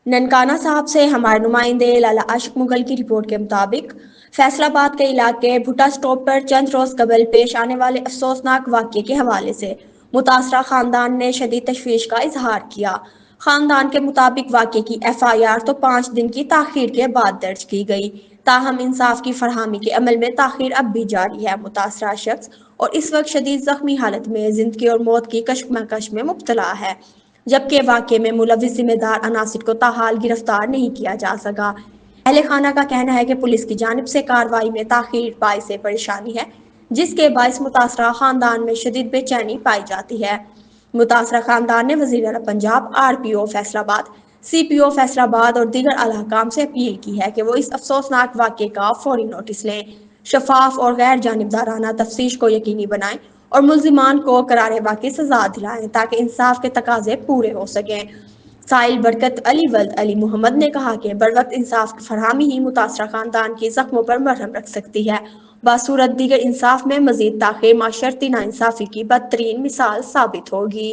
ننکانہ صاحب سے ہمارے نمائندے لالا عاشق مغل کی رپورٹ کے مطابق فیصل آباد کے علاقے بھٹا سٹاپ پر چند روز قبل پیش آنے والے افسوسناک واقعے کے حوالے سے متاثرہ خاندان نے شدید تشویش کا اظہار کیا۔ خاندان کے مطابق واقعے کی ایف آئی آر تو 5 دن کی تاخیر کے بعد درج کی گئی، تاہم انصاف کی فراہمی کے عمل میں تاخیر اب بھی جاری ہے۔ متاثرہ شخص اور اس وقت شدید زخمی حالت میں زندگی اور موت کی کشمکش میں مبتلا ہے، جبکہ واقعے میں ملوث ذمہ دار عناصر کو تاحال گرفتار نہیں کیا جا سکا۔ اہل خانہ کا کہنا ہے کہ پولیس کی جانب سے کارروائی میں تاخیر باعث پریشانی ہے، جس کے باعث متاثرہ خاندان میں شدید بے چینی پائی جاتی ہے۔ متاثرہ خاندان نے وزیر اعلیٰ پنجاب، آر پی او فیصل آباد، سی پی او فیصل آباد اور دیگر اعلیٰ حکام سے اپیل کی ہے کہ وہ اس افسوسناک واقعے کا فوری نوٹس لیں، شفاف اور غیر جانبدارانہ تفتیش کو یقینی بنائیں اور ملزمان کو قرار واقعی سزا دلائیں تاکہ انصاف کے تقاضے پورے ہو سکیں۔ سائل برکت علی ولد علی محمد نے کہا کہ بروقت انصاف کی فراہمی ہی متاثرہ خاندان کی زخموں پر مرہم رکھ سکتی ہے، بصورت دیگر انصاف میں مزید تاخیر معاشرتی ناانصافی کی بدترین مثال ثابت ہوگی۔